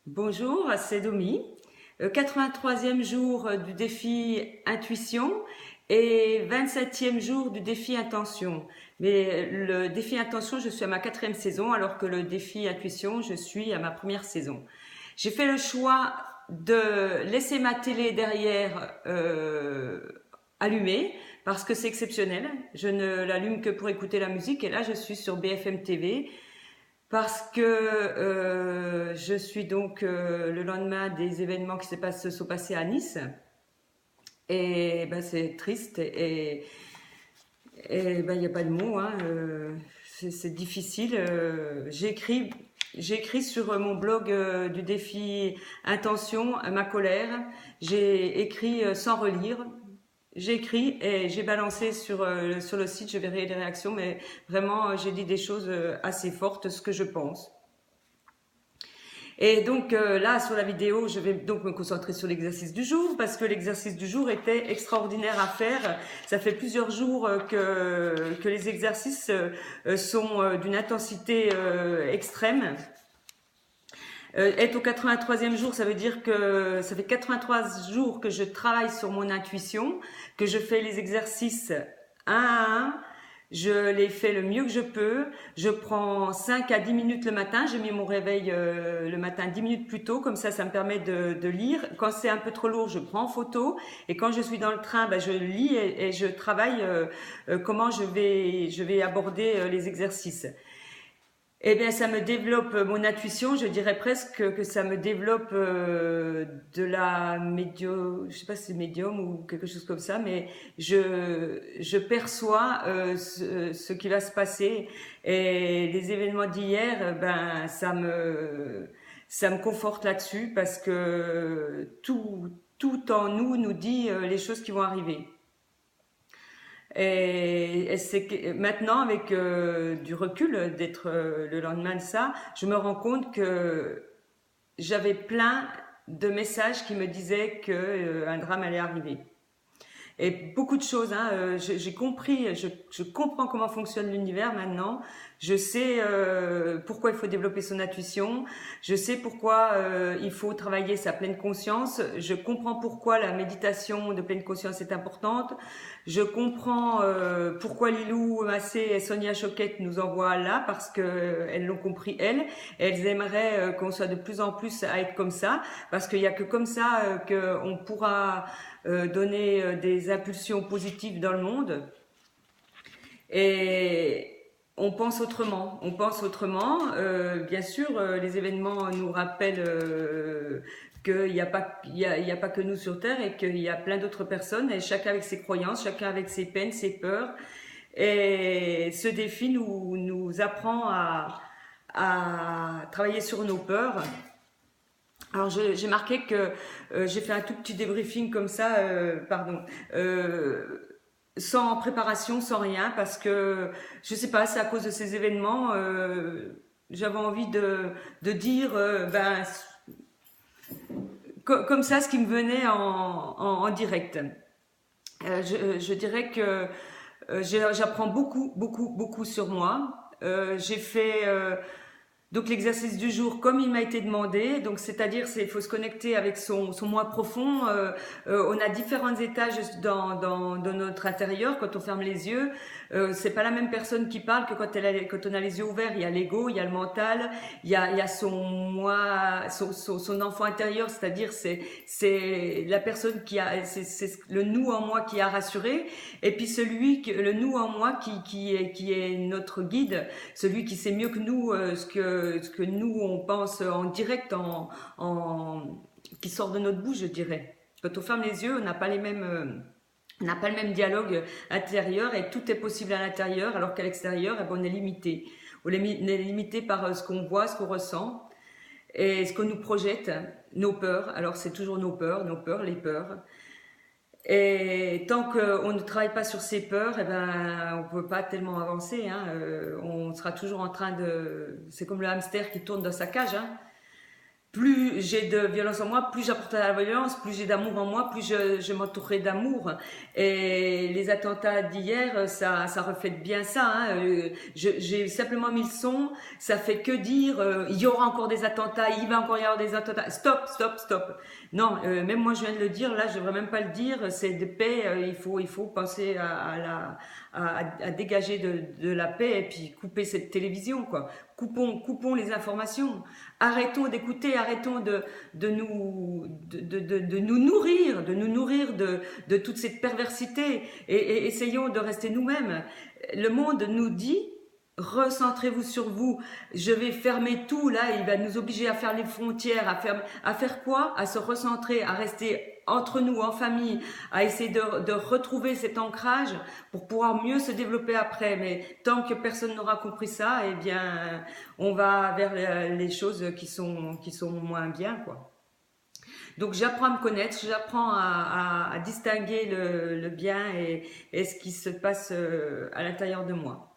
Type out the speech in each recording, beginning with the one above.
Bonjour, c'est Domi. 83e jour du défi intuition et 27e jour du défi intention. Mais le défi intention, je suis à ma quatrième saison, alors que le défi intuition, je suis à ma première saison. J'ai fait le choix de laisser ma télé derrière allumée parce que c'est exceptionnel. Je ne l'allume que pour écouter la musique et là, je suis sur BFM TV parce que je suis donc le lendemain des événements qui se sont passés à Nice. Et ben, c'est triste et ben, il n'y a pas de mots. Hein, c'est difficile. J'ai écrit sur mon blog du défi Intention ma colère. J'ai écrit sans relire. J'ai écrit et j'ai balancé sur le site, je verrai les réactions, mais vraiment, j'ai dit des choses assez fortes, ce que je pense. Et donc là, sur la vidéo, je vais donc me concentrer sur l'exercice du jour parce que l'exercice du jour était extraordinaire à faire. Ça fait plusieurs jours que les exercices sont d'une intensité extrême. Être au 83e jour, ça veut dire que ça fait 83 jours que je travaille sur mon intuition, que je fais les exercices un à un. Je les fais le mieux que je peux. Je prends 5 à 10 minutes le matin. J'ai mis mon réveil le matin 10 minutes plus tôt. Comme ça me permet de lire. Quand c'est un peu trop lourd, je prends en photo. Et quand je suis dans le train, je lis et je travaille comment je vais aborder les exercices. Eh bien, ça me développe mon intuition. Je dirais presque que ça me développe de la médium, je sais pas si c'est médium ou quelque chose comme ça, mais je perçois ce qui va se passer. Et les événements d'hier, ben, ça me conforte là-dessus parce que tout en nous nous dit les choses qui vont arriver. Et c'est que maintenant, avec du recul, d'être le lendemain de ça, je me rends compte que j'avais plein de messages qui me disaient que un drame allait arriver. Et beaucoup de choses, hein, j'ai compris, je comprends comment fonctionne l'univers maintenant. Je sais pourquoi il faut développer son intuition. Je sais pourquoi il faut travailler sa pleine conscience. Je comprends pourquoi la méditation de pleine conscience est importante. Je comprends pourquoi Lilou Massé et Sonia Choquette nous envoient là, parce que elles l'ont compris elles. Elles aimeraient qu'on soit de plus en plus à être comme ça, parce qu'il n'y a que comme ça qu'on pourra donner des impulsions positives dans le monde. Et on pense autrement. On pense autrement. Bien sûr, les événements nous rappellent qu'il n'y a pas, il y a pas que nous sur Terre et qu'il y a plein d'autres personnes, et chacun avec ses croyances, chacun avec ses peines, ses peurs. Et ce défi nous apprend à travailler sur nos peurs. Alors j'ai marqué que j'ai fait un tout petit débriefing comme ça, pardon, sans préparation, sans rien, parce que je sais pas, c'est à cause de ces événements, j'avais envie de dire, ben comme ça, ce qui me venait en direct. Je dirais que j'apprends beaucoup sur moi. J'ai fait donc l'exercice du jour comme il m'a été demandé, donc c'est-à-dire il faut se connecter avec son moi profond. On a différents étages dans notre intérieur. Quand on ferme les yeux, c'est pas la même personne qui parle que quand on a les yeux ouverts. Il y a l'ego, il y a le mental, il y a son moi, son enfant intérieur, c'est-à-dire c'est la personne c'est le nous en moi qui a rassuré, et puis le nous en moi qui est notre guide, celui qui sait mieux que nous ce que nous on pense en direct, qui sort de notre bouche, je dirais. Quand on ferme les yeux, on n'a pas les mêmes on n'a pas le même dialogue intérieur, et tout est possible à l'intérieur, alors qu'à l'extérieur, eh ben, on est limité. On est limité par ce qu'on voit, ce qu'on ressent et ce qu'on nous projette, nos peurs. Alors c'est toujours nos peurs, les peurs. Et tant qu'on ne travaille pas sur ses peurs, eh ben, on peut pas tellement avancer. On sera toujours en train de... C'est comme le hamster qui tourne dans sa cage. Hein. plus j'ai de violence en moi, plus j'apporterai la violence, plus j'ai d'amour en moi, plus je m'entourerai d'amour. Et les attentats d'hier, ça reflète bien ça. Hein. J'ai simplement mis le son, ça fait que dire, il y aura encore des attentats, il va encore y avoir des attentats. Stop, stop, stop. Non, même moi je viens de le dire, là je devrais même pas le dire, c'est de paix, il faut penser à dégager de la paix et puis couper cette télévision, quoi. Coupons les informations. Arrêtons d'écouter, arrêtons de nous nourrir de toute cette perversité et essayons de rester nous-mêmes. Le monde nous dit, recentrez-vous sur vous, je vais fermer tout, là, il va nous obliger à faire les frontières, à faire quoi? À se recentrer, à rester entre nous, en famille, à essayer de retrouver cet ancrage pour pouvoir mieux se développer après. Mais tant que personne n'aura compris ça, eh bien, on va vers les choses qui sont moins bien, quoi. Donc j'apprends à me connaître, j'apprends à distinguer le bien et ce qui se passe à l'intérieur de moi.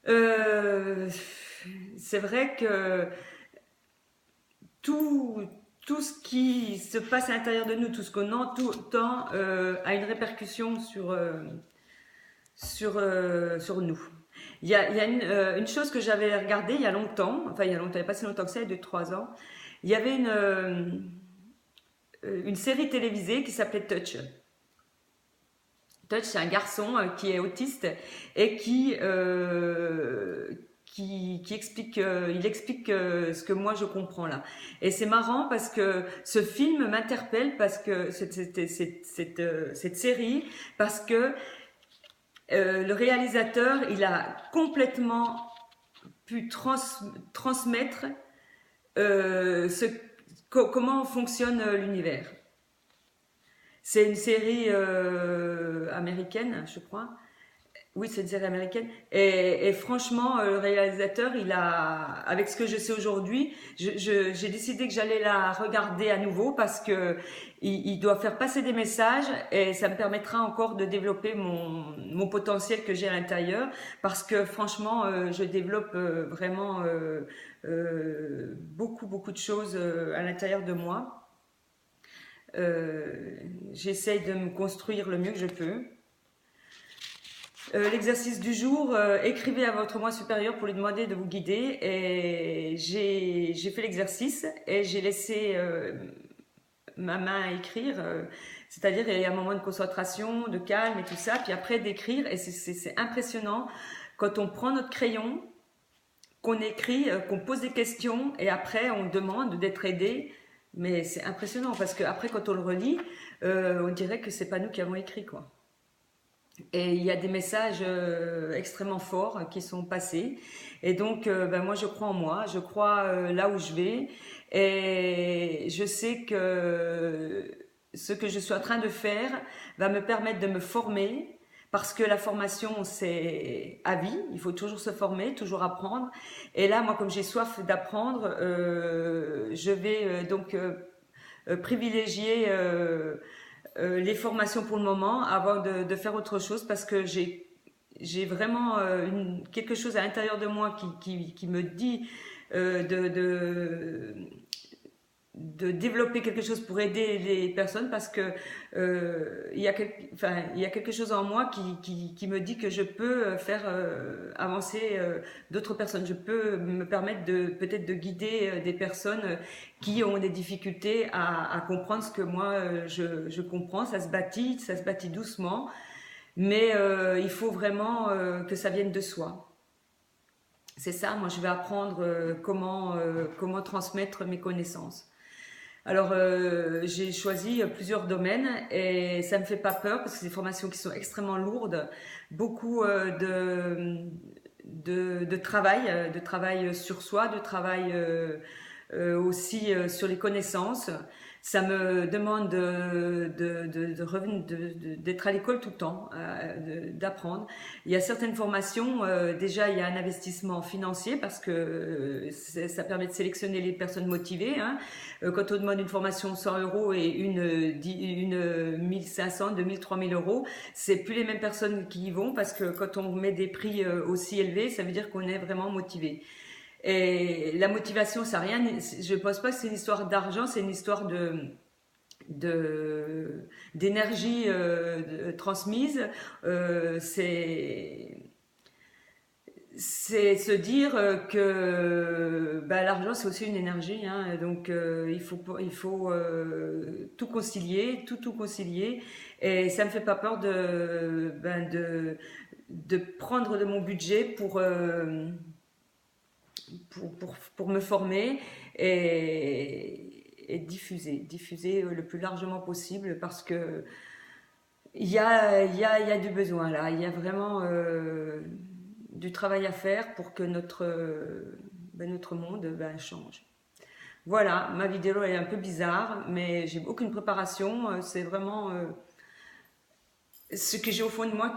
Euh, c'est vrai que tout, tout ce qui se passe à l'intérieur de nous, tout ce qu'on entend a une répercussion sur nous. Il y a une chose que j'avais regardée il y a longtemps, enfin il y a pas si longtemps que ça, il y a 2-3 ans. Il y avait une série télévisée qui s'appelait Touch. Touch, c'est un garçon qui est autiste et qui explique, il explique ce que moi je comprends là. Et c'est marrant parce que ce film m'interpelle parce que cette série, parce que le réalisateur, il a complètement pu transmettre comment fonctionne l'univers. C'est une série américaine, je crois. Oui, c'est une série américaine. Et franchement, le réalisateur, il a, avec ce que je sais aujourd'hui, j'ai décidé que j'allais la regarder à nouveau parce que il doit faire passer des messages et ça me permettra encore de développer mon potentiel que j'ai à l'intérieur parce que franchement, je développe vraiment beaucoup de choses à l'intérieur de moi. J'essaye de me construire le mieux que je peux. L'exercice du jour, écrivez à votre moi supérieur pour lui demander de vous guider. Et j'ai fait l'exercice et j'ai laissé ma main écrire. C'est-à-dire, il y a un moment de concentration, de calme et tout ça. Puis après, d'écrire. Et c'est impressionnant quand on prend notre crayon, qu'on écrit, qu'on pose des questions et après, on demande d'être aidé. Mais c'est impressionnant parce qu'après, quand on le relit, on dirait que c'est pas nous qui avons écrit, quoi. Et il y a des messages extrêmement forts qui sont passés. Et donc, ben moi, je crois en moi, je crois là où je vais. Et je sais que ce que je suis en train de faire va me permettre de me former. Parce que la formation, c'est à vie. Il faut toujours se former, toujours apprendre. Et là, moi, comme j'ai soif d'apprendre, je vais privilégier les formations pour le moment avant de faire autre chose parce que j'ai vraiment quelque chose à l'intérieur de moi qui me dit euh, de, de, de développer quelque chose pour aider les personnes parce que il y a quelque chose en moi qui me dit que je peux faire avancer d'autres personnes. Je peux me permettre peut-être de guider des personnes qui ont des difficultés à comprendre ce que moi je comprends. Ça se bâtit doucement, mais il faut vraiment que ça vienne de soi. C'est ça, moi je vais apprendre comment transmettre mes connaissances. Alors, j'ai choisi plusieurs domaines et ça me fait pas peur parce que c'est des formations qui sont extrêmement lourdes, beaucoup de travail sur soi, de travail aussi sur les connaissances. Ça me demande d'être à l'école tout le temps, d'apprendre. Il y a certaines formations, déjà il y a un investissement financier parce que ça permet de sélectionner les personnes motivées. Hein. Quand on demande une formation 100 euros et une 1500, 2000, 3000 euros, c'est plus les mêmes personnes qui y vont parce que quand on met des prix aussi élevés, ça veut dire qu'on est vraiment motivé. Et la motivation, ça rien. Je pense pas que c'est une histoire d'argent, c'est une histoire d'énergie transmise. C'est se dire que bah, l'argent c'est aussi une énergie, hein, donc il faut tout concilier, tout concilier, et ça me fait pas peur de prendre de mon budget pour me former et diffuser le plus largement possible parce que il y a du besoin là, il y a vraiment du travail à faire pour que notre monde change. Voilà, ma vidéo est un peu bizarre, mais j'ai aucune préparation. C'est vraiment ce que j'ai au fond de moi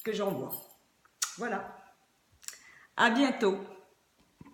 que j'envoie. Voilà. À bientôt.